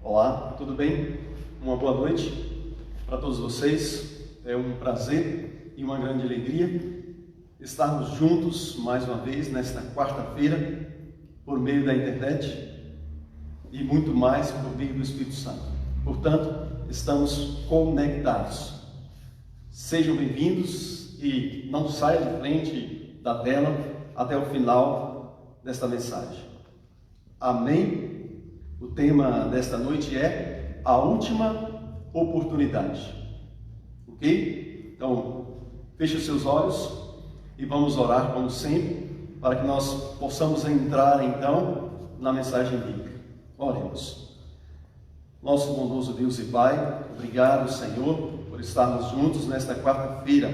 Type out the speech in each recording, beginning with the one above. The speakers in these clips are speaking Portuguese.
Olá, tudo bem? Uma boa noite para todos vocês. É um prazer e uma grande alegria estarmos juntos mais uma vez nesta quarta-feira por meio da internet e muito mais por meio do Espírito Santo. Portanto, estamos conectados. Sejam bem-vindos e não saiam de frente da tela até o final desta mensagem. Amém? O tema desta noite é a última oportunidade. Ok? Então, feche os seus olhos e vamos orar como sempre, para que nós possamos entrar então na mensagem bíblica. Oremos. Nosso bondoso Deus e Pai, obrigado, Senhor, por estarmos juntos nesta quarta-feira,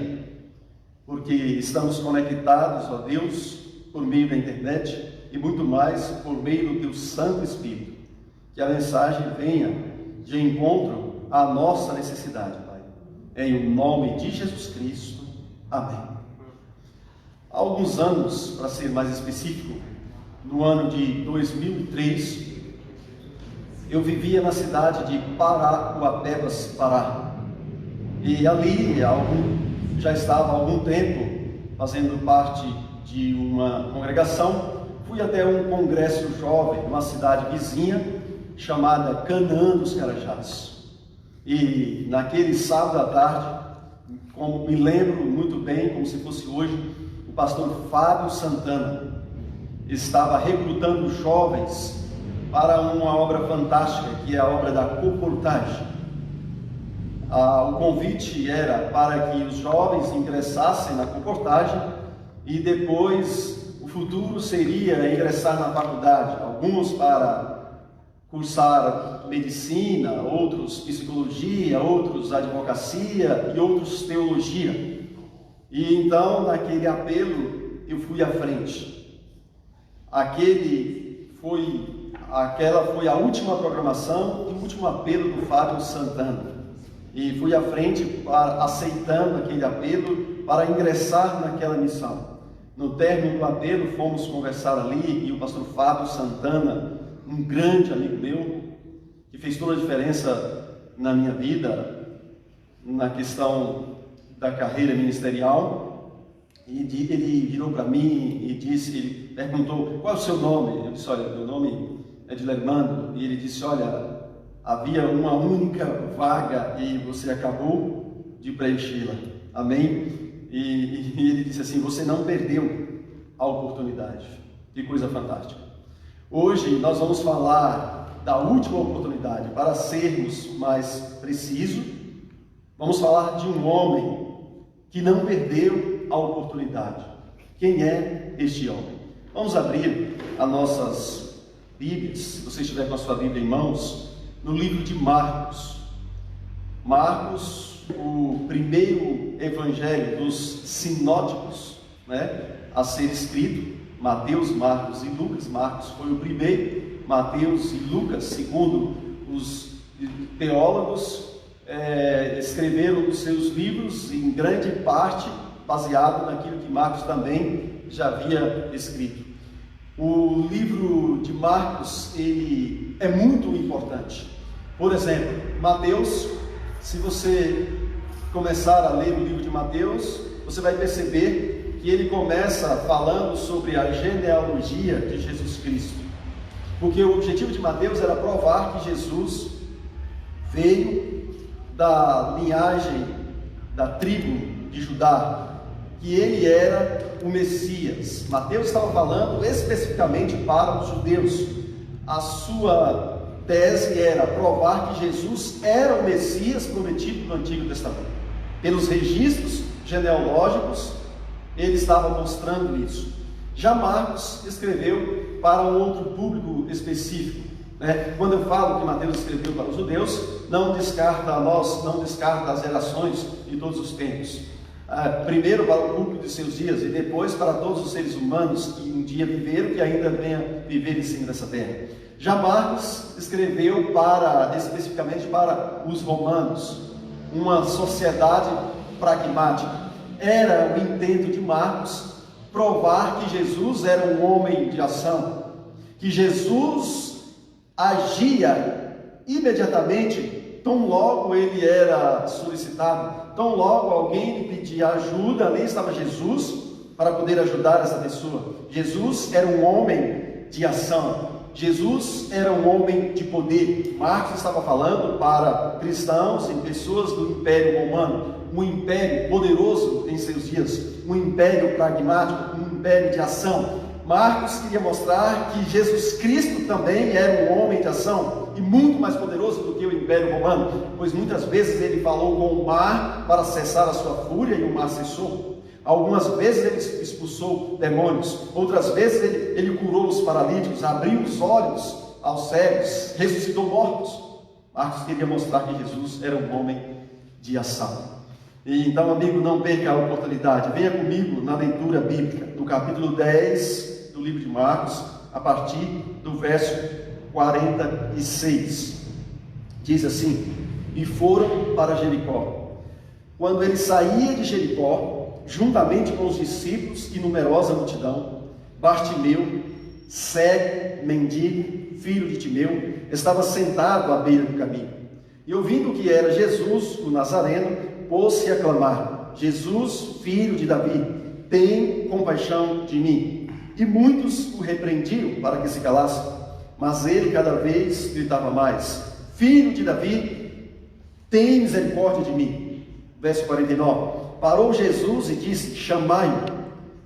porque estamos conectados, ó Deus, por meio da internet e muito mais por meio do Teu Santo Espírito. Que a mensagem venha de encontro à nossa necessidade, Pai. Em nome de Jesus Cristo. Amém. Há alguns anos, para ser mais específico, no ano de 2003, eu vivia na cidade de Paracuapebas, Pará. E ali já estava há algum tempo fazendo parte de uma congregação. Fui até um congresso jovem, numa cidade vizinha, chamada Canaã dos Carajás. E naquele sábado à tarde, como me lembro muito bem, como se fosse hoje, o pastor Fábio Santana estava recrutando jovens para uma obra fantástica, que é a obra da colportagem. O convite era para que os jovens ingressassem na colportagem e depois o futuro seria ingressar na faculdade, alguns para cursar medicina, outros psicologia, outros advocacia e outros teologia. E então, naquele apelo, eu fui à frente. Aquela foi a última programação e o último apelo do Fábio Santana. E fui à frente aceitando aquele apelo para ingressar naquela missão. No término do apelo, fomos conversar ali e o pastor Fábio Santana, um grande amigo meu, que fez toda a diferença na minha vida, na questão da carreira ministerial, e ele virou para mim e ele perguntou: qual é o seu nome? Eu disse: olha, meu nome é Dilermando. E ele disse: olha, havia uma única vaga e você acabou de preenchê-la. Amém? E ele disse assim: você não perdeu a oportunidade. Que coisa fantástica. Hoje nós vamos falar da última oportunidade. Para sermos mais precisos, vamos falar de um homem que não perdeu a oportunidade. Quem é este homem? Vamos abrir as nossas Bíblias, se você estiver com a sua Bíblia em mãos, no livro de Marcos. Marcos, o primeiro evangelho dos sinóticos, a ser escrito. Mateus, Marcos e Lucas. Marcos foi o primeiro, Mateus e Lucas, segundo os teólogos, escreveram os seus livros em grande parte baseado naquilo que Marcos também já havia escrito. O livro de Marcos, ele é muito importante. Por exemplo, Mateus, se você começar a ler o livro de Mateus, você vai perceber que ele começa falando sobre a genealogia de Jesus Cristo, porque o objetivo de Mateus era provar que Jesus veio da linhagem da tribo de Judá, que ele era o Messias. Mateus estava falando especificamente para os judeus. A sua tese era provar que Jesus era o Messias prometido no Antigo Testamento. Pelos registros genealógicos, ele estava mostrando isso. Já Marcos escreveu para um outro público específico. Quando eu falo que Mateus escreveu para os judeus, não descarta as gerações de todos os tempos. Primeiro para o público de seus dias e depois para todos os seres humanos que um dia viveram e que ainda venham viver em cima dessa terra. Já Marcos escreveu especificamente para os romanos, uma sociedade pragmática. Era o intento de Marcos provar que Jesus era um homem de ação, que Jesus agia Imediatamente, tão logo ele era solicitado, tão logo alguém lhe pedia ajuda, ali estava Jesus para poder ajudar essa pessoa. Jesus era um homem de ação, Jesus era um homem de poder. Marcos estava falando para cristãos e pessoas do Império Romano, um império poderoso em seus dias, um império pragmático, um império de ação. Marcos queria mostrar que Jesus Cristo também era um homem de ação e muito mais poderoso do que o Império Romano, pois muitas vezes ele falou com o mar para cessar a sua fúria e o mar cessou. Algumas vezes ele expulsou demônios, outras vezes ele curou os paralíticos, abriu os olhos aos cegos, ressuscitou mortos. Marcos queria mostrar que Jesus era um homem de ação. E então, amigo, não perca a oportunidade. Venha comigo na leitura bíblica do capítulo 10 do livro de Marcos, a partir do verso 46. Diz assim: e foram para Jericó. Quando ele saía de Jericó, juntamente com os discípulos e numerosa multidão, Bartimeu, cego, mendigo, filho de Timeu, estava sentado à beira do caminho. E ouvindo que era Jesus, o Nazareno, pôs-se a clamar: Jesus, filho de Davi, tem compaixão de mim. E muitos o repreendiam para que se calasse, mas ele cada vez gritava mais: Filho de Davi, tem misericórdia de mim. Verso 49. Parou Jesus e disse: chamai-o.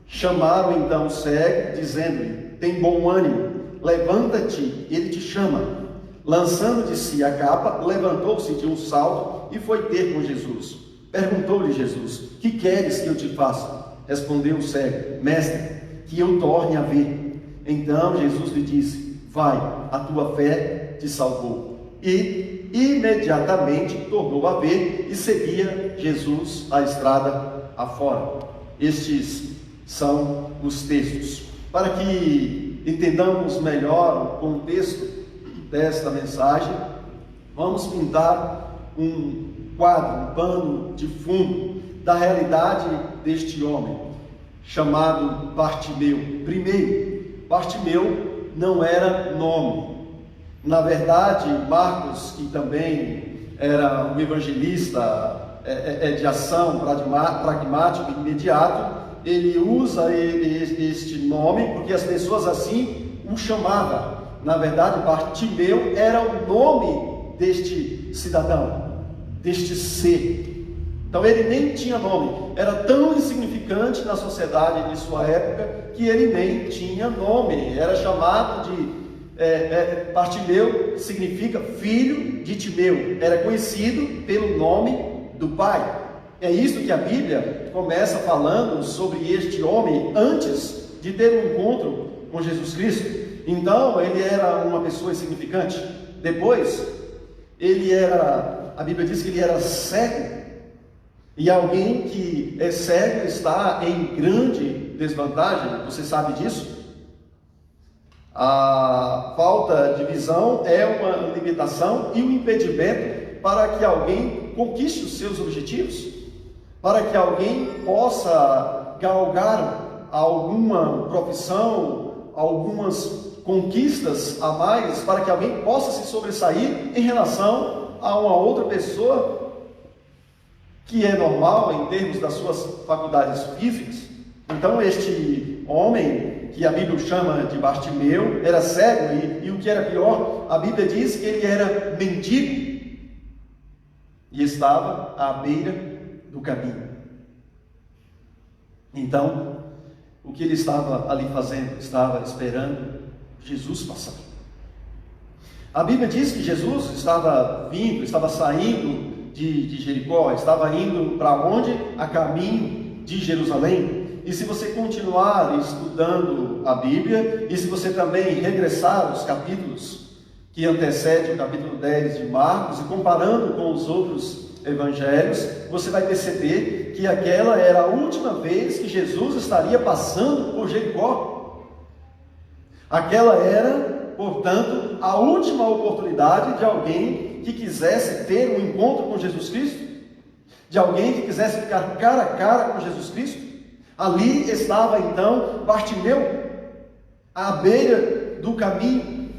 Chamaram então o cego, dizendo-lhe: tem bom ânimo, levanta-te, ele te chama. Lançando de si a capa, levantou-se de um salto e foi ter com Jesus. Perguntou-lhe Jesus: que queres que eu te faça? Respondeu o cego: mestre, que eu torne a ver. Então Jesus lhe disse: vai, a tua fé te salvou. E imediatamente tornou a ver e seguia Jesus a estrada afora. Estes são os textos. Para que entendamos melhor o contexto desta mensagem, vamos pintar um quadro, um pano de fundo da realidade deste homem chamado Bartimeu. Primeiro, Bartimeu não era nome. Na verdade, Marcos, que também era um evangelista de ação, pragmático e imediato, ele usa este nome porque as pessoas assim o chamavam. Na verdade, Bartimeu era o nome deste cidadão, deste ser. Então ele nem tinha nome, era tão insignificante na sociedade de sua época que ele nem tinha nome, era chamado de Bartimeu, significa filho de Timeu, era conhecido pelo nome do pai. É isso que a Bíblia começa falando sobre este homem antes de ter um encontro com Jesus Cristo. Então ele era uma pessoa insignificante. Depois a Bíblia diz que ele era cego. E alguém que é cego está em grande desvantagem, você sabe disso? A falta de visão é uma limitação e um impedimento para que alguém conquiste os seus objetivos, para que alguém possa galgar alguma profissão, algumas conquistas a mais, para que alguém possa se sobressair em relação a uma outra pessoa que é normal em termos das suas faculdades físicas. Então este homem, que a Bíblia chama de Bartimeu, era cego e o que era pior, a Bíblia diz que ele era mendigo e estava à beira do caminho. Então, o que ele estava ali fazendo? Estava esperando Jesus passar. A Bíblia diz que Jesus estava saindo de Jericó, estava indo para onde? A caminho de Jerusalém. E se você continuar estudando a Bíblia, e se você também regressar aos capítulos que antecedem o capítulo 10 de Marcos, e comparando com os outros evangelhos, você vai perceber que aquela era a última vez que Jesus estaria passando por Jericó. Aquela era, portanto, a última oportunidade de alguém que quisesse ter um encontro com Jesus Cristo, de alguém que quisesse ficar cara a cara com Jesus Cristo. Ali estava então Bartimeu, à beira do caminho.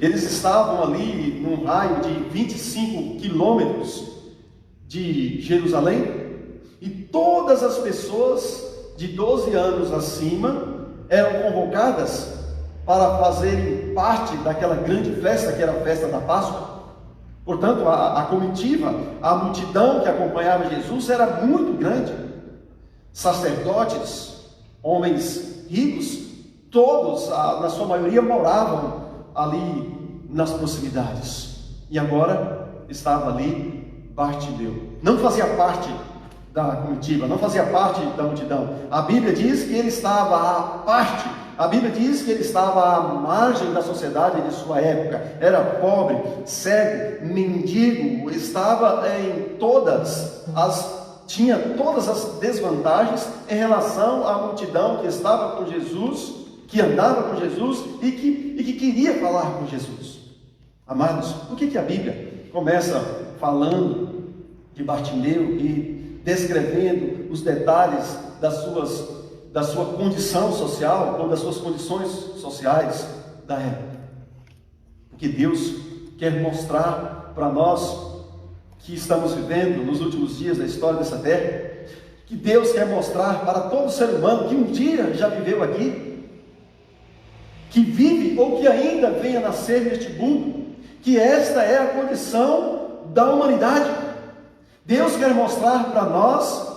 Eles estavam ali num raio de 25 quilômetros de Jerusalém, e todas as pessoas de 12 anos acima eram convocadas para fazerem parte daquela grande festa, que era a festa da Páscoa. Portanto, a comitiva, a multidão que acompanhava Jesus era muito grande. Sacerdotes, homens ricos, todos, na sua maioria, moravam ali nas proximidades. E agora estava ali Bartimeu. Não fazia parte da comitiva, não fazia parte da multidão. A Bíblia diz que ele estava à parte. A Bíblia diz que ele estava à margem da sociedade de sua época. Era pobre, cego, mendigo, estava tinha todas as desvantagens em relação à multidão que estava com Jesus, que andava com Jesus e que queria falar com Jesus. Amados, por que a Bíblia começa falando de Bartimeu e descrevendo os detalhes da sua condição social, ou das suas condições sociais da época? Porque Deus quer mostrar para nós que estamos vivendo nos últimos dias da história dessa terra, que Deus quer mostrar para todo ser humano que um dia já viveu aqui, que vive ou que ainda venha nascer neste mundo, que esta é a condição da humanidade. Deus quer mostrar para nós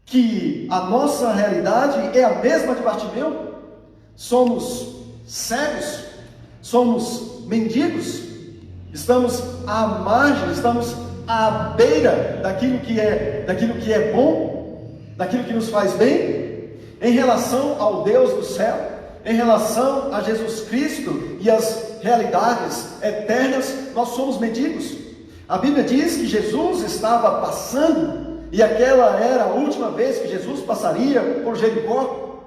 que a nossa realidade é a mesma de Bartimeu. Somos cegos, somos mendigos, estamos à margem, estamos à beira daquilo que é bom, daquilo que nos faz bem, em relação ao Deus do céu, em relação a Jesus Cristo e as realidades eternas. Nós somos mendigos. A Bíblia diz que Jesus estava passando, e aquela era a última vez que Jesus passaria por Jericó.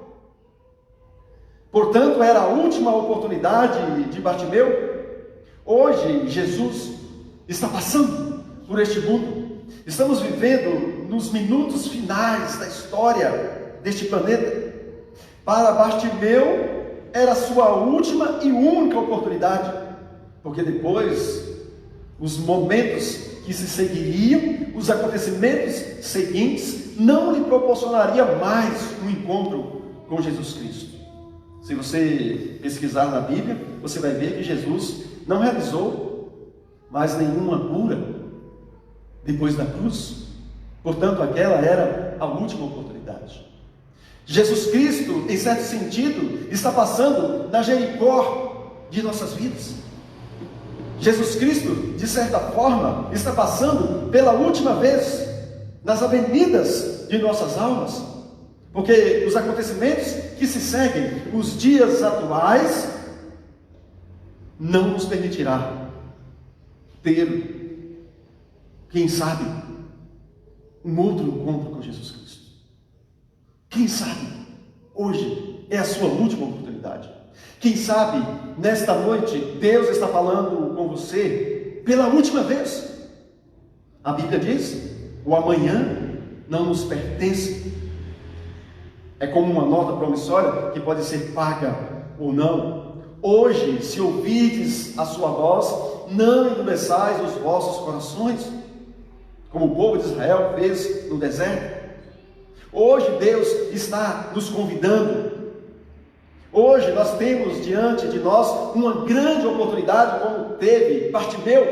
Portanto, era a última oportunidade de Bartimeu. Hoje, Jesus está passando por este mundo. Estamos vivendo nos minutos finais da história deste planeta. Para Bartimeu, era a sua última e única oportunidade, porque depois, os momentos que se seguiriam, os acontecimentos seguintes, não lhe proporcionaria mais um encontro com Jesus Cristo. Se você pesquisar na Bíblia, você vai ver que Jesus não realizou mais nenhuma cura depois da cruz. Portanto, aquela era a última oportunidade. Jesus Cristo, em certo sentido, está passando na Jericó de nossas vidas. Jesus Cristo, de certa forma, está passando pela última vez nas avenidas de nossas almas, porque os acontecimentos que se seguem, os dias atuais, não nos permitirá ter, quem sabe, um outro encontro com Jesus Cristo. Quem sabe, hoje é a sua última oportunidade. Quem sabe, nesta noite, Deus está falando com você pela última vez. A Bíblia diz: o amanhã não nos pertence. É como uma nota promissória que pode ser paga ou não. Hoje, se ouvirdes a sua voz, não endureçais os vossos corações, como o povo de Israel fez no deserto. Hoje Deus está nos convidando. Hoje nós temos diante de nós uma grande oportunidade, como teve Bartimeu.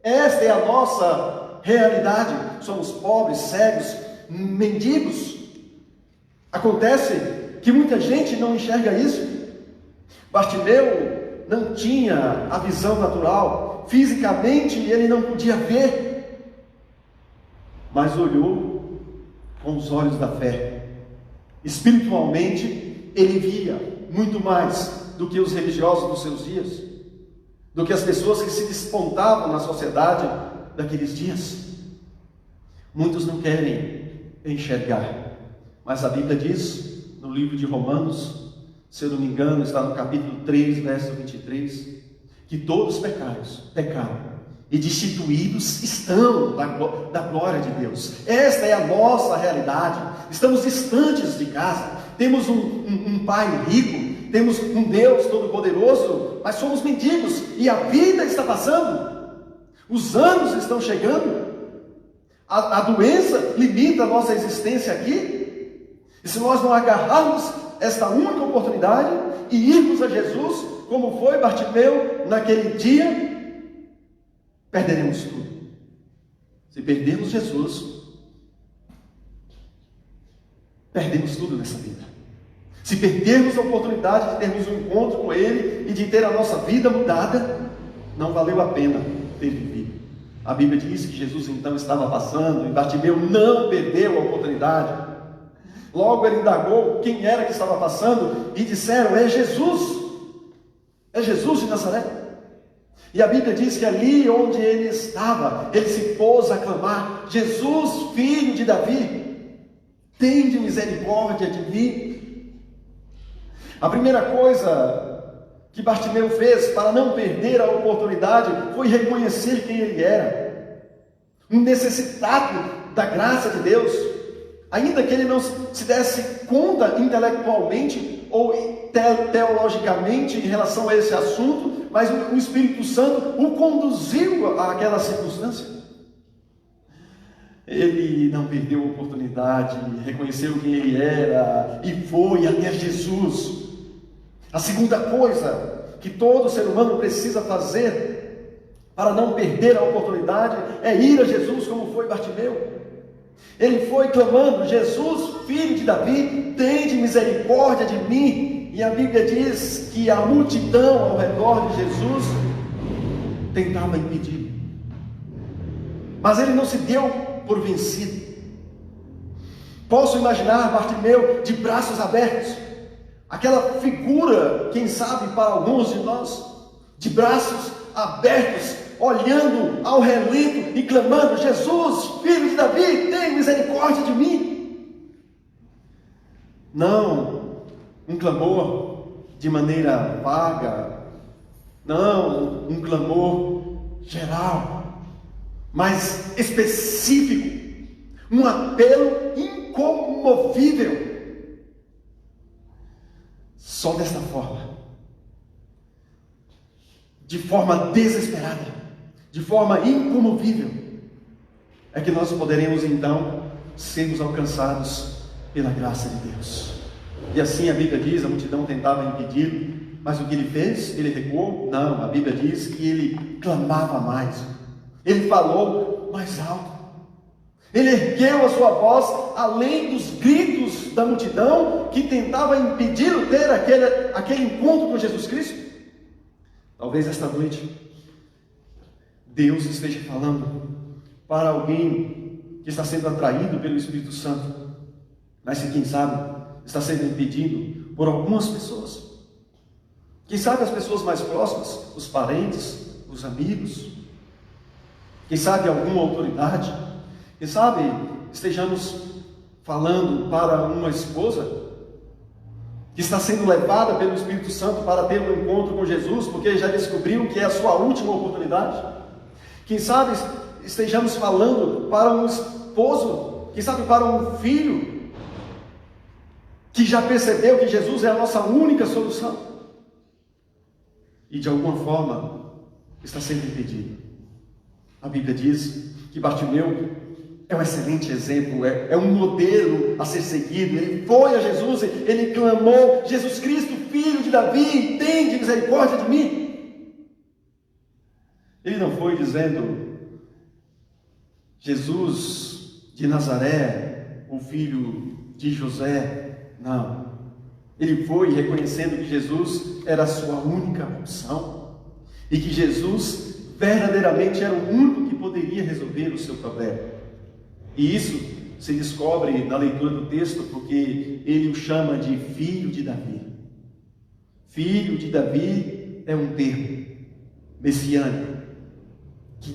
Esta é a nossa realidade. Somos pobres, cegos, mendigos. Acontece que muita gente não enxerga isso. Bartimeu não tinha a visão natural. Fisicamente ele não podia ver, mas olhou com os olhos da fé. Espiritualmente, ele via muito mais do que os religiosos dos seus dias, do que as pessoas que se despontavam na sociedade daqueles dias. Muitos não querem enxergar, mas a Bíblia diz, no livro de Romanos, se eu não me engano, está no capítulo 3, verso 23, que todos pecaram, e destituídos estão da glória de Deus. Esta é a nossa realidade. Estamos distantes de casa. Temos um pai rico, temos um Deus todo-poderoso, mas somos mendigos e a vida está passando, os anos estão chegando, a doença limita a nossa existência aqui, e se nós não agarrarmos esta única oportunidade e irmos a Jesus, como foi Bartimeu naquele dia, perderemos tudo. Se perdermos Jesus, perdemos tudo nessa vida. Se perdermos a oportunidade de termos um encontro com Ele e de ter a nossa vida mudada, não valeu a pena ter vivido. A Bíblia diz que Jesus então estava passando e Bartimeu não perdeu a oportunidade. Logo ele indagou quem era que estava passando e disseram: é Jesus de Nazaré. E a Bíblia diz que ali onde ele estava, ele se pôs a clamar: Jesus, filho de Davi, tende misericórdia de mim. A primeira coisa que Bartimeu fez para não perder a oportunidade foi reconhecer quem ele era, um necessitado da graça de Deus, ainda que ele não se desse conta intelectualmente ou teologicamente em relação a esse assunto, mas o Espírito Santo o conduziu àquela circunstância. Ele não perdeu a oportunidade, reconheceu quem ele era e foi até Jesus. A segunda coisa que todo ser humano precisa fazer para não perder a oportunidade é ir a Jesus, como foi Bartimeu. Ele foi clamando: Jesus, filho de Davi, tende misericórdia de mim. E a Bíblia diz que a multidão ao redor de Jesus tentava impedir, mas ele não se deu por vencido. Posso imaginar Bartimeu de braços abertos, aquela figura, quem sabe para alguns de nós, de braços abertos, olhando ao relento e clamando: Jesus, filho de Davi, tem misericórdia de mim. Não um clamor de maneira vaga, não um clamor geral, mas específico, um apelo incomovível. Só desta forma, de forma desesperada, de forma incomovível, é que nós poderemos então sermos alcançados pela graça de Deus. E assim a Bíblia diz, a multidão tentava impedir, mas o que ele fez? Ele recuou? Não, a Bíblia diz que ele clamava mais, ele falou mais alto, ele ergueu a sua voz além dos gritos da multidão que tentava impedi-lo ter aquele encontro com Jesus Cristo. Talvez esta noite Deus esteja falando para alguém que está sendo atraído pelo Espírito Santo, mas que, quem sabe, está sendo impedido por algumas pessoas. Quem sabe as pessoas mais próximas, os parentes, os amigos, quem sabe alguma autoridade, quem sabe estejamos falando para uma esposa que está sendo levada pelo Espírito Santo para ter um encontro com Jesus, porque já descobriu que é a sua última oportunidade. Quem sabe estejamos falando para um esposo, quem sabe para um filho, que já percebeu que Jesus é a nossa única solução, e de alguma forma está sendo impedido. A Bíblia diz que Bartimeu é um excelente exemplo, é um modelo a ser seguido. Ele foi a Jesus, ele clamou: Jesus Cristo, filho de Davi, tende misericórdia de mim. Ele não foi dizendo: Jesus de Nazaré, o filho de José. Não, ele foi reconhecendo que Jesus era a sua única opção e que Jesus verdadeiramente era o único que poderia resolver o seu problema. E isso se descobre na leitura do texto, porque ele o chama de filho de Davi. Filho de Davi é um termo messiânico que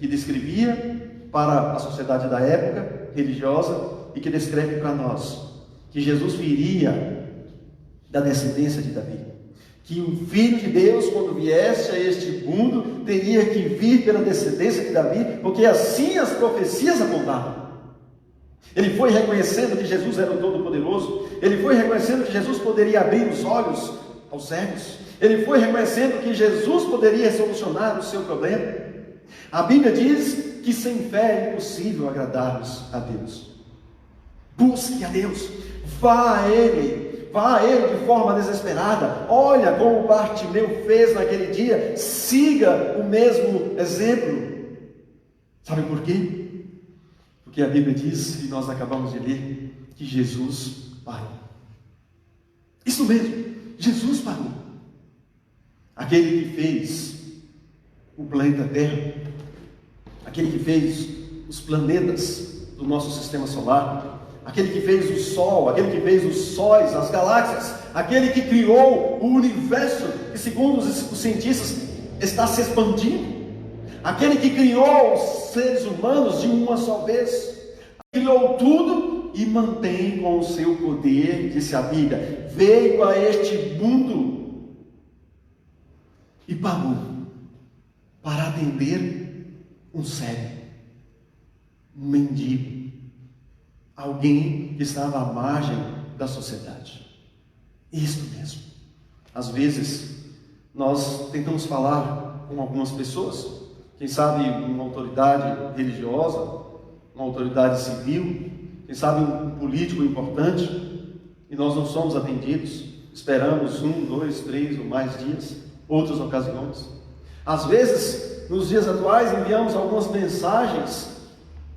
descrevia para a sociedade da época religiosa e que descreve para nós que Jesus viria da descendência de Davi, que o Filho de Deus, quando viesse a este mundo, teria que vir pela descendência de Davi, porque assim as profecias apontavam. Ele foi reconhecendo que Jesus era o Todo-Poderoso. Ele foi reconhecendo que Jesus poderia abrir os olhos aos cegos. Ele foi reconhecendo que Jesus poderia solucionar o seu problema. A Bíblia diz que sem fé é impossível agradarmos a Deus. Busque a Deus, vá a Ele de forma desesperada. Olha como Bartimeu fez naquele dia, siga o mesmo exemplo. Sabe por quê? Porque a Bíblia diz, e nós acabamos de ler, que Jesus parou. Isso mesmo, Jesus parou. Aquele que fez o planeta Terra, aquele que fez os planetas do nosso sistema solar, aquele que fez o Sol, aquele que fez os sóis, as galáxias, aquele que criou o universo, que segundo os cientistas está se expandindo, aquele que criou os seres humanos de uma só vez, criou tudo e mantém com o seu poder, disse a Bíblia, veio a este mundo e parou para atender um cego, um mendigo, alguém que estava à margem da sociedade. Isso mesmo. Às vezes, nós tentamos falar com algumas pessoas, quem sabe uma autoridade religiosa, uma autoridade civil, quem sabe um político importante, e nós não somos atendidos, esperamos 1, 2, 3 ou mais dias, outras ocasiões. Às vezes, nos dias atuais, enviamos algumas mensagens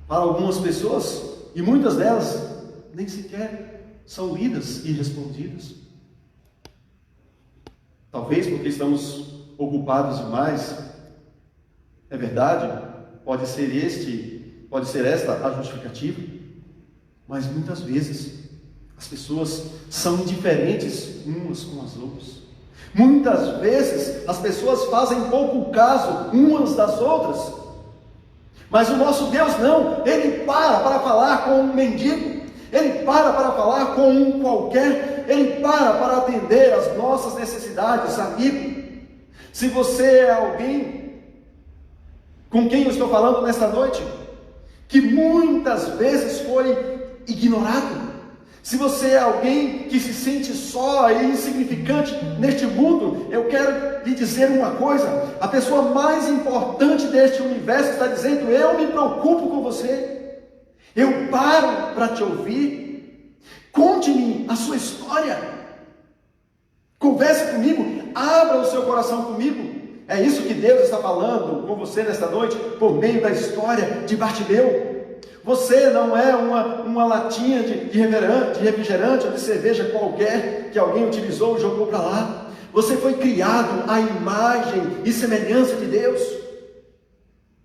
para algumas pessoas, e muitas delas nem sequer são lidas e respondidas. Talvez porque estamos ocupados demais. É verdade, pode ser esta a justificativa, mas muitas vezes as pessoas são indiferentes umas com as outras. Muitas vezes as pessoas fazem pouco caso umas das outras. Mas o nosso Deus não, Ele para falar com um mendigo, Ele para falar com um qualquer, Ele para atender as nossas necessidades, amigo. Se você é alguém com quem eu estou falando nesta noite, que muitas vezes foi ignorado, se você é alguém que se sente só e insignificante neste mundo, eu quero lhe dizer uma coisa: a pessoa mais importante deste universo está dizendo, eu me preocupo com você, eu paro para te ouvir, conte-me a sua história, converse comigo, abra o seu coração comigo. É isso que Deus está falando com você nesta noite, por meio da história de Bartimeu. Você não é uma latinha de refrigerante ou de cerveja qualquer que alguém utilizou e jogou para lá. Você foi criado à imagem e semelhança de Deus.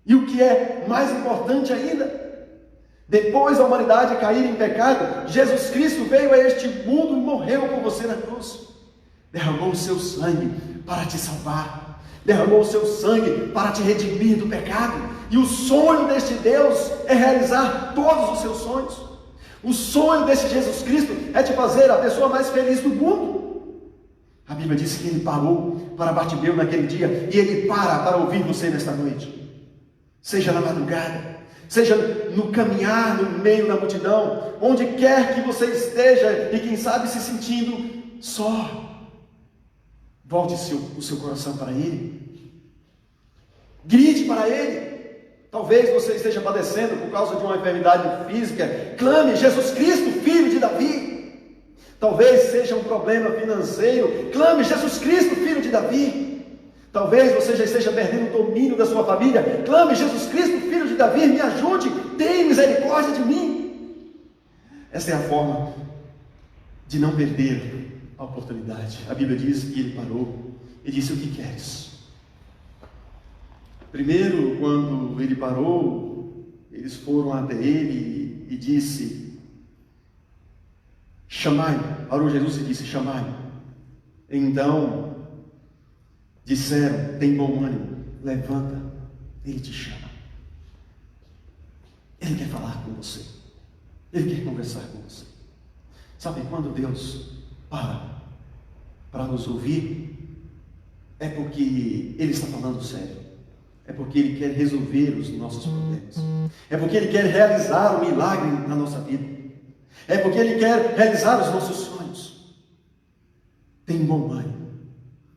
E o que é mais importante ainda, depois da humanidade cair em pecado, Jesus Cristo veio a este mundo e morreu por você na cruz. Derramou o seu sangue para te salvar. Derramou o seu sangue para te redimir do pecado. E o sonho deste Deus é realizar todos os seus sonhos. O sonho desse Jesus Cristo é te fazer a pessoa mais feliz do mundo. A Bíblia diz que Ele parou para Bartimeu naquele dia, e Ele para ouvir você nesta noite. Seja na madrugada, seja no caminhar no meio da multidão, onde quer que você esteja e quem sabe se sentindo só, volte o seu coração para Ele, grite para Ele. Talvez você esteja padecendo por causa de uma enfermidade física, clame, Jesus Cristo, filho de Davi. Talvez seja um problema financeiro, clame, Jesus Cristo, filho de Davi. Talvez você já esteja perdendo o domínio da sua família, clame, Jesus Cristo, filho de Davi, me ajude, tenha misericórdia de mim. Essa é a forma de não perder a oportunidade. A Bíblia diz que Ele parou e disse, o que queres? Primeiro, quando Ele parou, eles foram até Ele e disse, chamai-me. Parou Jesus e disse, chamai-me. Então, disseram, tem bom ânimo, levanta, Ele te chama. Ele quer falar com você. Ele quer conversar com você. Sabe, quando Deus para nos ouvir, é porque Ele está falando sério. É porque Ele quer resolver os nossos problemas. É porque Ele quer realizar o milagre na nossa vida. É porque Ele quer realizar os nossos sonhos. Tem bom ânimo.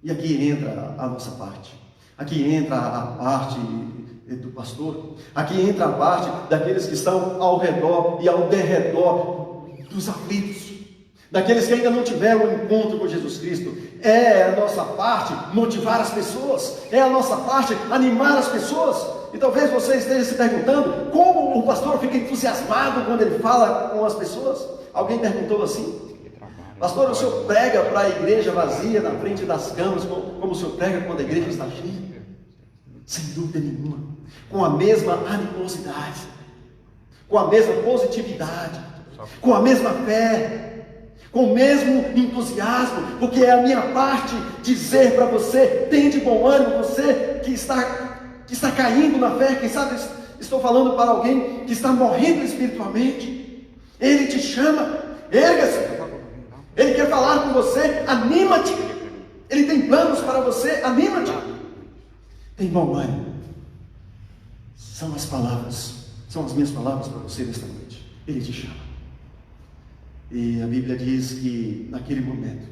E aqui entra a nossa parte. Aqui entra a parte do pastor. Aqui entra a parte daqueles que estão ao redor e ao derredor dos aflitos. Daqueles que ainda não tiveram um encontro com Jesus Cristo. É a nossa parte motivar as pessoas. É a nossa parte animar as pessoas. E talvez você esteja se perguntando como o pastor fica entusiasmado quando ele fala com as pessoas. Alguém perguntou assim: pastor, o senhor prega para a igreja vazia na frente das camas como o senhor prega quando a igreja está cheia? Sem dúvida nenhuma. Com a mesma animosidade, com a mesma positividade, com a mesma fé, com o mesmo entusiasmo, porque é a minha parte dizer para você: tem de bom ânimo, você que está caindo na fé. Quem sabe estou falando para alguém que está morrendo espiritualmente. Ele te chama, erga-se. Ele quer falar com você, anima-te. Ele tem planos para você, anima-te. Tem bom ânimo. São as palavras, são as minhas palavras para você nesta noite. Ele te chama. E a Bíblia diz que naquele momento,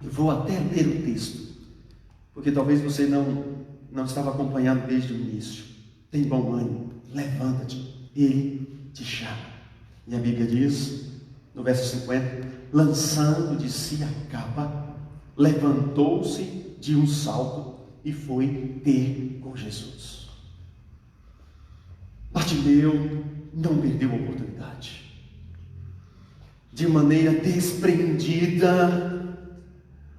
eu vou até ler o texto, porque talvez você não estava acompanhando desde o início. Tem bom ânimo, levanta-te, Ele te chama. E a Bíblia diz, no verso 50, lançando de si a capa, levantou-se de um salto e foi ter com Jesus. Bartimeu não perdeu a oportunidade. De maneira desprendida,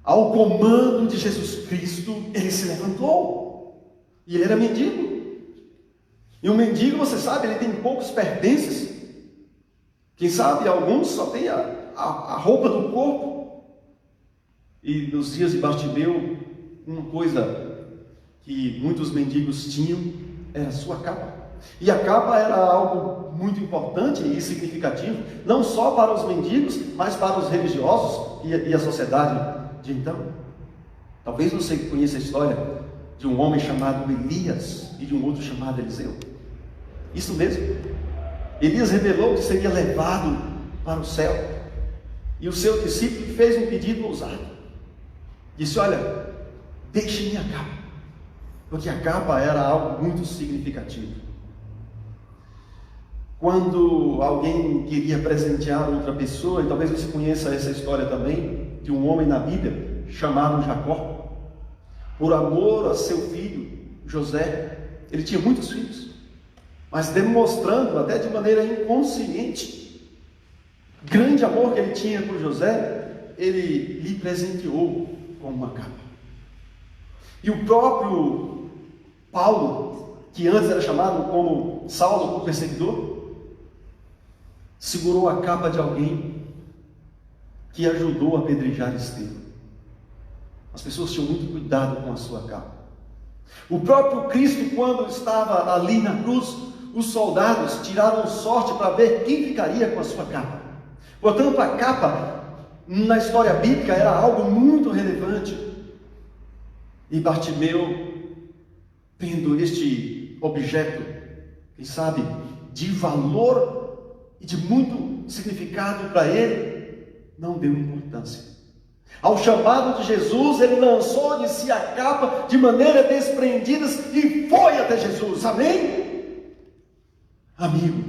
ao comando de Jesus Cristo, ele se levantou. E ele era mendigo. E um mendigo, você sabe, ele tem poucos pertences. Quem sabe alguns só têm a roupa do corpo. E nos dias de Bartimeu, uma coisa que muitos mendigos tinham era a sua capa. E a capa era algo muito importante e significativo, não só para os mendigos, mas para os religiosos e a sociedade de então. Talvez você conheça a história de um homem chamado Elias e de um outro chamado Eliseu. Isso mesmo. Elias revelou que seria levado para o céu. E o seu discípulo fez um pedido ousado. Disse: olha, deixe minha capa. Porque a capa era algo muito significativo. Quando alguém queria presentear outra pessoa, e talvez você conheça essa história também, de um homem na Bíblia, chamado Jacó, por amor a seu filho, José, ele tinha muitos filhos, mas demonstrando até de maneira inconsciente, grande amor que ele tinha por José, ele lhe presenteou com uma capa. E o próprio Paulo, que antes era chamado como Saulo, o perseguidor, segurou a capa de alguém que ajudou a apedrejar Estevão. As pessoas tinham muito cuidado com a sua capa. O próprio Cristo, quando estava ali na cruz, os soldados tiraram sorte para ver quem ficaria com a sua capa. Portanto, a capa, na história bíblica, era algo muito relevante. E Bartimeu, tendo este objeto, quem sabe, de valor e de muito significado para ele, não deu importância. Ao chamado de Jesus, ele lançou de si a capa de maneira desprendida e foi até Jesus. Amém? Amigo,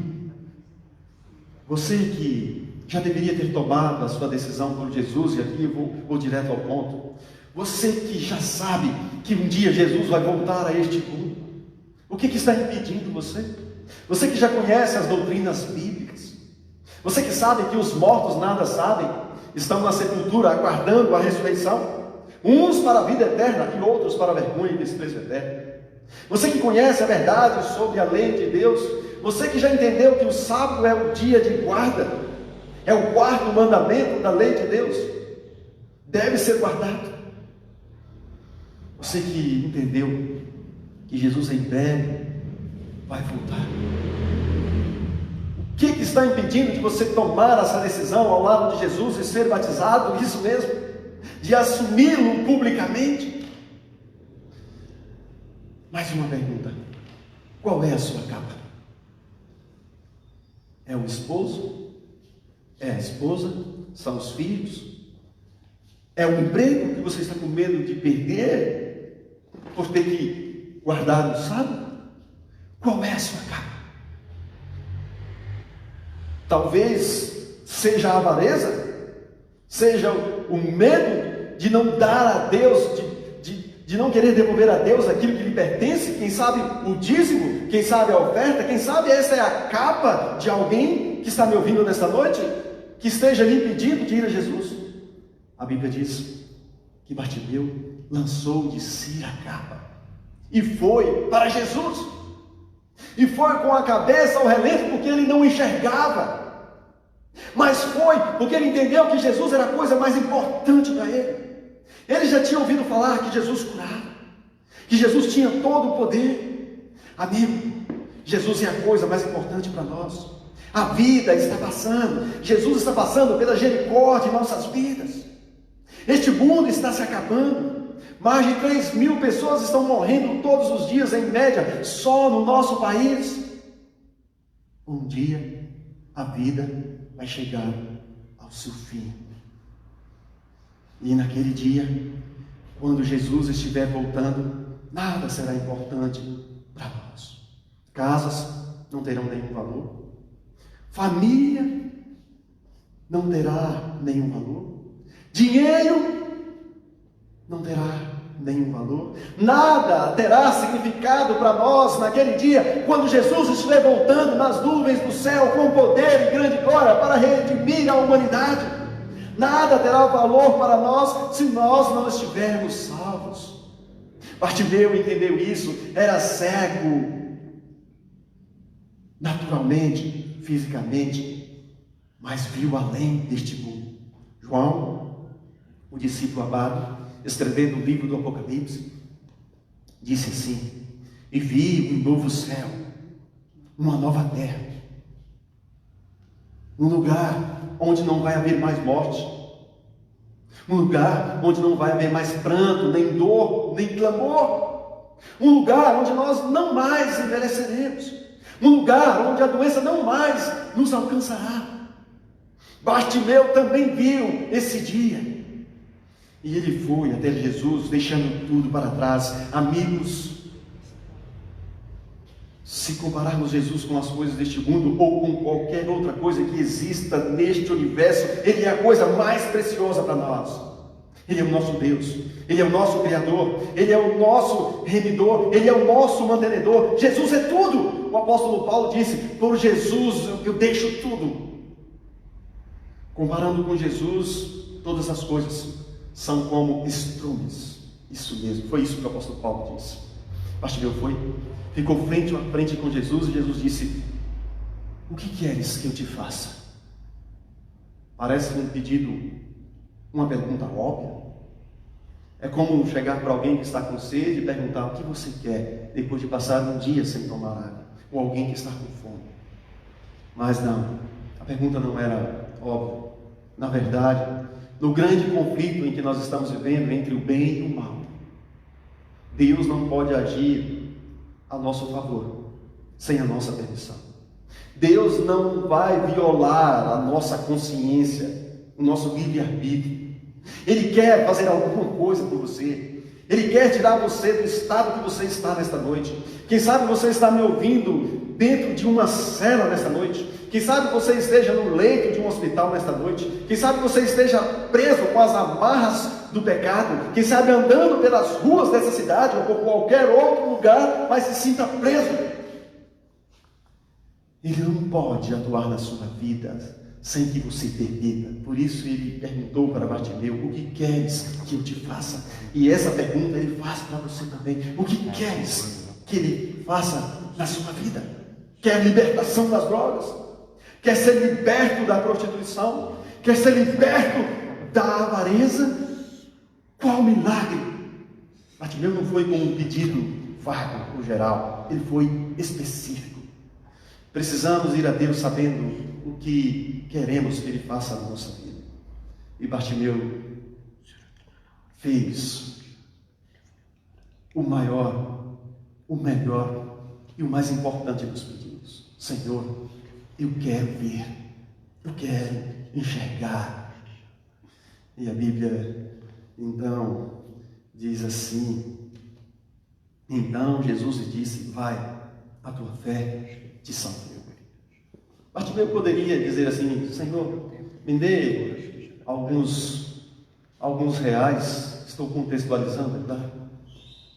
você que já deveria ter tomado a sua decisão por Jesus, e aqui eu vou direto ao ponto. Você que já sabe que um dia Jesus vai voltar a este mundo, o que está impedindo você? Você que já conhece as doutrinas bíblicas, você que sabe que os mortos nada sabem, estão na sepultura aguardando a ressurreição, uns para a vida eterna e outros para a vergonha e desprezo eterno. Você que conhece a verdade sobre a lei de Deus, você que já entendeu que o sábado é o dia de guarda, é o quarto mandamento da lei de Deus, deve ser guardado. Você que entendeu que Jesus em breve vai voltar. O que está impedindo de você tomar essa decisão ao lado de Jesus e ser batizado? Isso mesmo, de assumi-lo publicamente. Mais uma pergunta: qual é a sua capa? É o esposo? É a esposa? São os filhos? É o emprego que você está com medo de perder por ter que guardar no sábado? Qual é a sua capa? Talvez seja a avareza, seja o medo de não dar a Deus, de não querer devolver a Deus aquilo que lhe pertence, quem sabe o dízimo, quem sabe a oferta, quem sabe essa é a capa de alguém que está me ouvindo nesta noite, que esteja lhe impedindo de ir a Jesus. A Bíblia diz que Bartimeu lançou de si a capa e foi para Jesus, e foi com a cabeça ao relento, porque ele não enxergava, mas foi porque ele entendeu que Jesus era a coisa mais importante para ele. Ele já tinha ouvido falar que Jesus curava, que Jesus tinha todo o poder. Amigo, Jesus é a coisa mais importante para nós. A vida está passando, Jesus está passando pela misericórdia em nossas vidas. Este mundo está se acabando. Mais de 3.000 pessoas estão morrendo todos os dias, em média, só no nosso país. Um dia, a vida vai chegar ao seu fim. E naquele dia, quando Jesus estiver voltando, nada será importante para nós. Casas não terão nenhum valor. Família não terá nenhum valor. Dinheiro não terá nenhum valor. Nada terá significado para nós naquele dia, quando Jesus estiver voltando nas nuvens do céu com poder e grande glória para redimir a humanidade. Nada terá valor para nós se nós não estivermos salvos. Bartimeu entendeu isso, era cego, naturalmente, fisicamente, mas viu além deste mundo. João, o discípulo amado, escrevendo o livro do Apocalipse, disse assim: e vi um novo céu, uma nova terra, um lugar onde não vai haver mais morte, um lugar onde não vai haver mais pranto, nem dor, nem clamor, um lugar onde nós não mais envelheceremos, um lugar onde a doença não mais nos alcançará. Bartimeu também viu esse dia, e ele foi até Jesus, deixando tudo para trás. Amigos, se compararmos Jesus com as coisas deste mundo, ou com qualquer outra coisa que exista neste universo, Ele é a coisa mais preciosa para nós. Ele é o nosso Deus, Ele é o nosso Criador, Ele é o nosso Remidor, Ele é o nosso mantenedor. Jesus é tudo. O apóstolo Paulo disse: por Jesus eu deixo tudo. Comparando com Jesus, todas as coisas são como estrumes. Isso mesmo, foi isso que o apóstolo Paulo disse. Bartimeu ficou frente a frente com Jesus, e Jesus disse: o que queres que eu te faça? Parece um pedido, uma pergunta óbvia. É como chegar para alguém que está com sede e perguntar: o que você quer, depois de passar um dia sem tomar água, ou alguém que está com fome. Mas não, a pergunta não era óbvia. Na verdade, no grande conflito em que nós estamos vivendo entre o bem e o mal, Deus não pode agir a nosso favor, sem a nossa permissão. Deus não vai violar a nossa consciência, o nosso livre-arbítrio. Ele quer fazer alguma coisa por você. Ele quer tirar você do estado que você está nesta noite. Quem sabe você está me ouvindo dentro de uma cela nesta noite. Quem sabe você esteja no leito de um hospital nesta noite. Quem sabe você esteja preso com as amarras do pecado. Quem sabe andando pelas ruas dessa cidade ou por qualquer outro lugar, mas se sinta preso. Ele não pode atuar na sua vida sem que você permita. Por isso ele perguntou para Bartimeu: o que queres que eu te faça? E essa pergunta ele faz para você também. O que queres que ele faça na sua vida? Quer libertação das drogas? Quer ser liberto da prostituição? Quer ser liberto da avareza? Qual milagre? Bartimeu não foi com um pedido vago ou geral, ele foi específico. Precisamos ir a Deus sabendo o que queremos que Ele faça na nossa vida. E Bartimeu fez o maior o melhor e o mais importante dos pedidos. Senhor, eu quero ver, eu quero enxergar. E a Bíblia, então, diz assim: então Jesus lhe disse, vai, a tua fé te salvou. Bartimeu poderia dizer assim: Senhor, me dê alguns reais, estou contextualizando, verdade?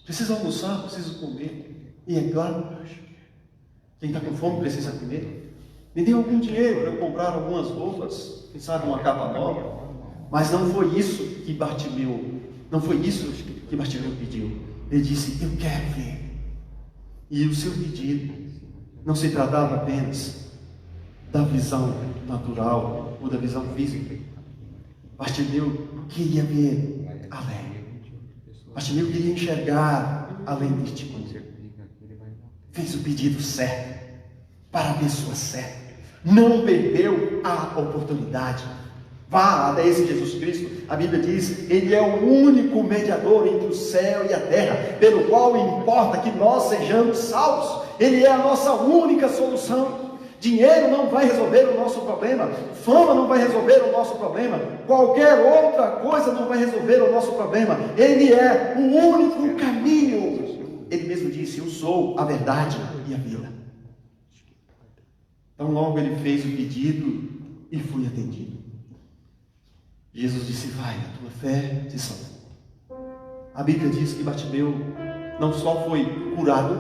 Preciso almoçar, preciso comer. E é claro, quem está com fome precisa comer. Me dê algum dinheiro para eu comprar algumas roupas, quem sabe uma capa nova. Mas não foi isso que Bartimeu pediu. Ele disse: eu quero ver. E o seu pedido não se tratava apenas da visão natural ou da visão física. Bartimeu queria ver além. Bartimeu queria enxergar além deste mundo. Fez o pedido certo, para a pessoa certa. Não perdeu a oportunidade. Vá até esse Jesus Cristo. A Bíblia diz: Ele é o único mediador entre o céu e a terra, pelo qual importa que nós sejamos salvos. Ele é a nossa única solução. Dinheiro não vai resolver o nosso problema, fama não vai resolver o nosso problema, qualquer outra coisa não vai resolver o nosso problema. Ele é o único caminho. Ele mesmo disse: eu sou a verdade e a vida. Então logo ele fez o pedido e foi atendido. Jesus disse: vai, a tua fé te salvou. A Bíblia diz que Bartimeu não só foi curado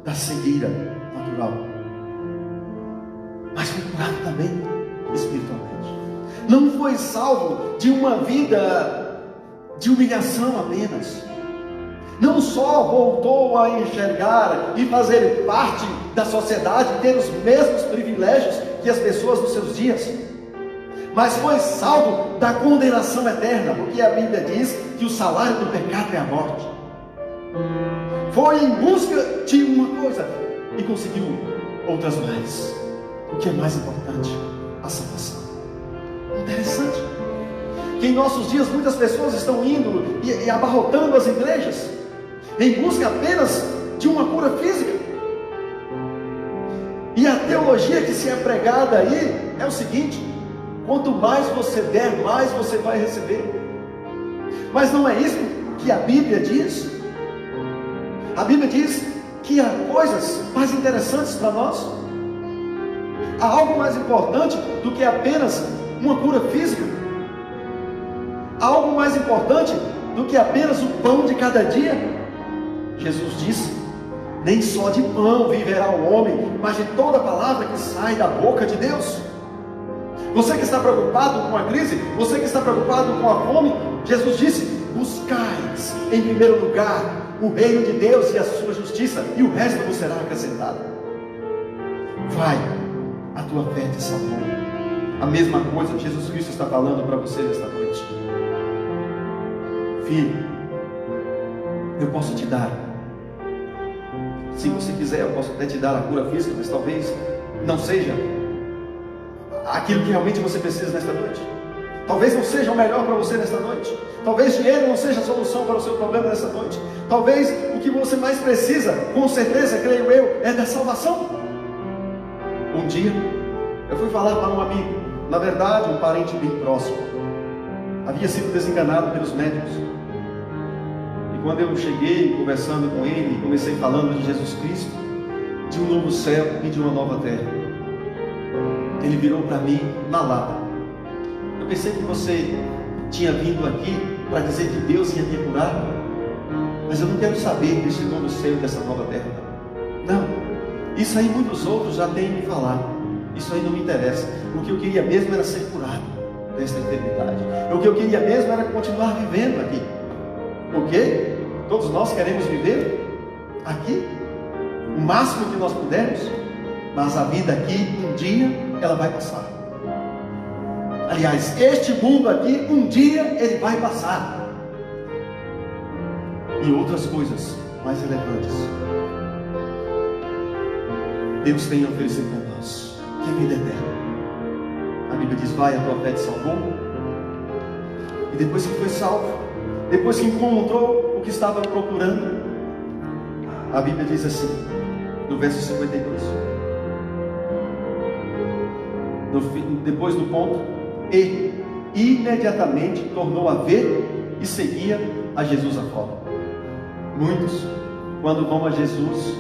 da cegueira natural, mas foi curado também espiritualmente. Não foi salvo de uma vida de humilhação apenas. Não só voltou a enxergar e fazer parte da sociedade, ter os mesmos privilégios que as pessoas dos seus dias, mas foi salvo da condenação eterna, porque a Bíblia diz que o salário do pecado é a morte. Foi em busca de uma coisa e conseguiu outras mais. O que é mais importante? A salvação. Interessante que em nossos dias muitas pessoas estão indo e abarrotando as igrejas em busca apenas de uma cura física. E a teologia que se é pregada aí é o seguinte: quanto mais você der, mais você vai receber. Mas não é isso que a Bíblia diz. A Bíblia diz que há coisas mais interessantes para nós. Há algo mais importante do que apenas uma cura física. Há algo mais importante do que apenas o pão de cada dia. Jesus disse: nem só de pão viverá o homem, mas de toda palavra que sai da boca de Deus. Você que está preocupado com a crise, você que está preocupado com a fome, Jesus disse: buscais em primeiro lugar o reino de Deus e a sua justiça, e o resto vos será acrescentado. Vai, a tua fé te salvou. A mesma coisa que Jesus Cristo está falando para você nesta noite. Filho, eu posso te dar. Se você quiser, eu posso até te dar a cura física, mas talvez não seja aquilo que realmente você precisa nesta noite. Talvez não seja o melhor para você nesta noite. Talvez dinheiro não seja a solução para o seu problema nesta noite. Talvez o que você mais precisa, com certeza, creio eu, é da salvação. Um dia, eu fui falar para um amigo, na verdade, um parente bem próximo. Havia sido desenganado pelos médicos. E quando eu cheguei conversando com ele, comecei falando de Jesus Cristo, de um novo céu e de uma nova terra, ele virou para mim na lata: eu pensei que você tinha vindo aqui para dizer que Deus ia me curar, mas eu não quero saber desse novo céu e dessa nova terra. Não, isso aí muitos outros já têm me falado. Isso aí não me interessa. O que eu queria mesmo era ser curado desta enfermidade. O que eu queria mesmo era continuar vivendo aqui. Porque todos nós queremos viver aqui o máximo que nós pudermos, mas a vida aqui, um dia, ela vai passar. Aliás, este mundo aqui, um dia, ele vai passar. E outras coisas mais relevantes Deus tem a oferecer para nós, que é vida eterna. A Bíblia diz: vai, a tua fé te salvou. E depois que foi salvo, depois que encontrou o que estava procurando, A Bíblia diz assim, no verso 52, depois do ponto, e imediatamente tornou a ver e seguia a Jesus afora. Muitos, quando vão a Jesus,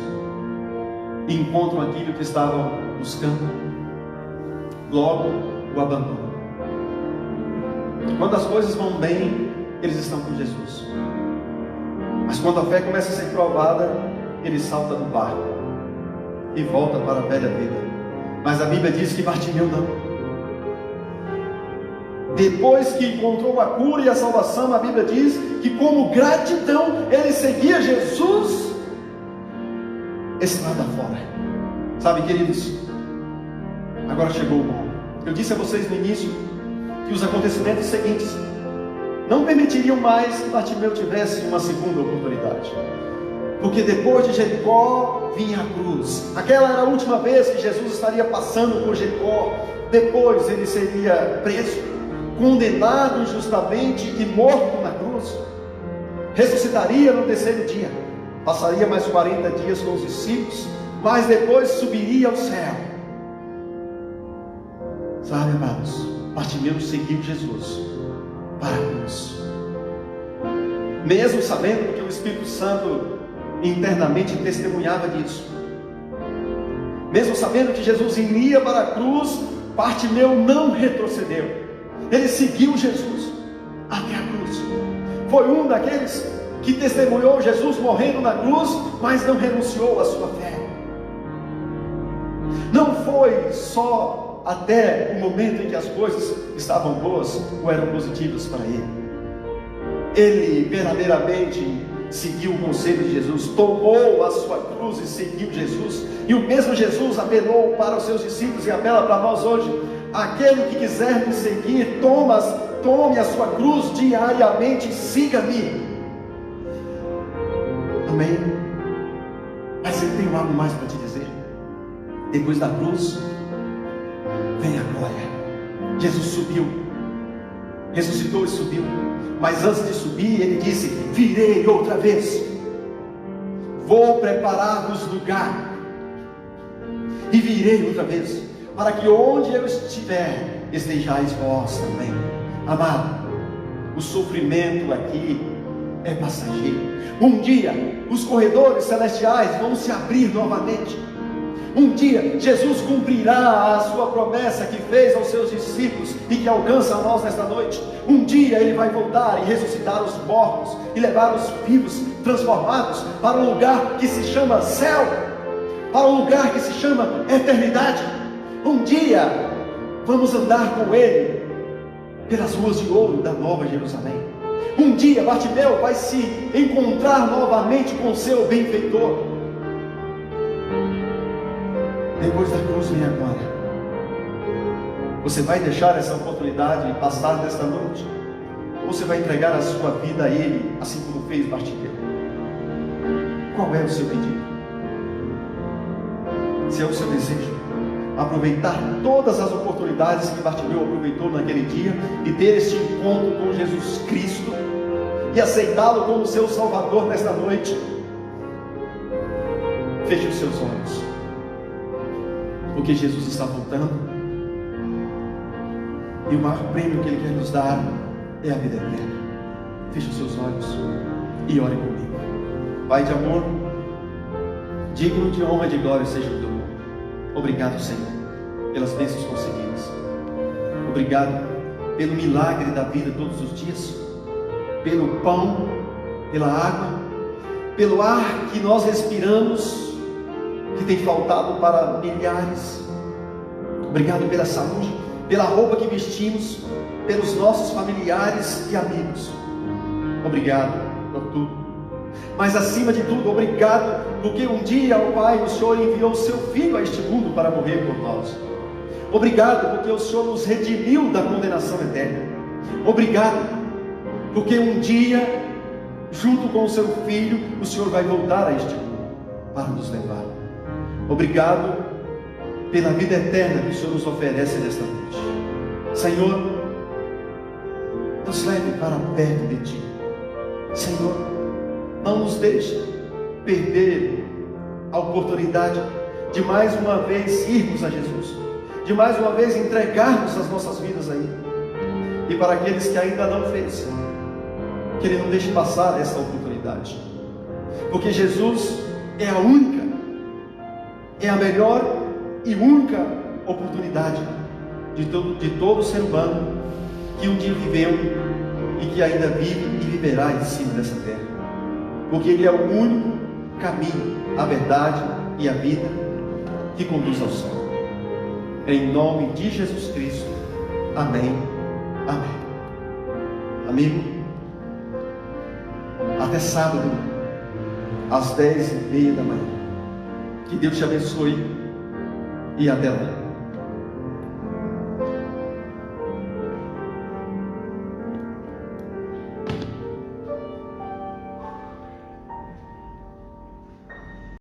encontram aquilo que estavam buscando, logo o abandonam. Quando as coisas vão bem, eles estão com Jesus. Mas quando a fé começa a ser provada, ele salta do barco e volta para a velha vida. Mas a Bíblia diz que Bartimeu não. Depois que encontrou a cura e a salvação, a Bíblia diz que como gratidão, ele seguia Jesus estrada fora. Sabe, queridos, agora chegou o momento. Eu disse a vocês no início que os acontecimentos seguintes não permitiriam mais que Bartimeu tivesse uma segunda oportunidade. Porque depois de Jericó vinha a cruz. Aquela era a última vez que Jesus estaria passando por Jericó. Depois ele seria preso, condenado injustamente e morto na cruz. Ressuscitaria no terceiro dia. Passaria mais 40 dias com os discípulos, mas depois subiria ao céu. Sabe, amados, Bartimeu seguiu Jesus para a cruz. Mesmo sabendo que o Espírito Santo internamente testemunhava disso. Mesmo sabendo que Jesus iria para a cruz, Bartimeu não retrocedeu. Ele seguiu Jesus até a cruz. Foi um daqueles que testemunhou Jesus morrendo na cruz, mas não renunciou à sua fé. Não foi só até o momento em que as coisas estavam boas ou eram positivas para ele. Ele verdadeiramente seguiu o conselho de Jesus, tomou a sua cruz e seguiu Jesus. E o mesmo Jesus apelou para os seus discípulos e apela para nós hoje: aquele que quiser me seguir, tome a sua cruz diariamente e siga-me. Amém? Mas eu tenho algo mais para te dizer. Depois da cruz vem a glória. Jesus subiu, ressuscitou e subiu. Mas antes de subir, ele disse: virei outra vez, vou preparar-vos lugar, e virei outra vez, para que onde eu estiver, estejais vós também. Amado, o sofrimento aqui é passageiro. Um dia os corredores celestiais vão se abrir novamente. Um dia Jesus cumprirá a sua promessa que fez aos seus discípulos e que alcança a nós nesta noite. Um dia ele vai voltar e ressuscitar os mortos e levar os vivos transformados para um lugar que se chama céu, para um lugar que se chama eternidade. Um dia vamos andar com ele pelas ruas de ouro da Nova Jerusalém. Um dia Bartimeu vai se encontrar novamente com seu benfeitor. Depois da cruz vem a glória. Você vai deixar essa oportunidade passar desta noite? Ou você vai entregar a sua vida a Ele, assim como fez Bartimeu? Qual é o seu pedido? Se é o seu desejo aproveitar todas as oportunidades que Bartimeu aproveitou naquele dia e ter este encontro com Jesus Cristo e aceitá-lo como seu Salvador nesta noite, feche os seus olhos, porque Jesus está voltando e o maior prêmio que Ele quer nos dar é a vida eterna. Feche os seus olhos e ore comigo. Pai de amor, digno de honra e de glória seja o teu nome. Obrigado, Senhor, pelas bênçãos conseguidas. Obrigado pelo milagre da vida todos os dias, pelo pão, pela água, pelo ar que nós respiramos, que tem faltado para milhares. Obrigado pela saúde, pela roupa que vestimos, pelos nossos familiares e amigos. Obrigado por tudo. Mas acima de tudo, obrigado porque um dia, ó Pai, o Senhor enviou o seu Filho a este mundo para morrer por nós. Obrigado porque o Senhor nos redimiu da condenação eterna. Obrigado porque um dia, junto com o seu Filho, o Senhor vai voltar a este mundo para nos levar. Obrigado pela vida eterna que o Senhor nos oferece nesta noite. Senhor, nos leve para perto de Ti. Senhor, não nos deixe perder a oportunidade de mais uma vez irmos a Jesus, de mais uma vez entregarmos as nossas vidas a Ele. E para aqueles que ainda não fez, que Ele não deixe passar essa oportunidade, porque Jesus é a única, é a melhor e única oportunidade de todo ser humano que um dia viveu e que ainda vive e viverá em cima dessa terra, porque Ele é o único caminho, a verdade e a vida que conduz ao céu. Em nome de Jesus Cristo, amém, amém. Amigo, até sábado, às 10h30 da manhã. Que Deus te abençoe e até lá.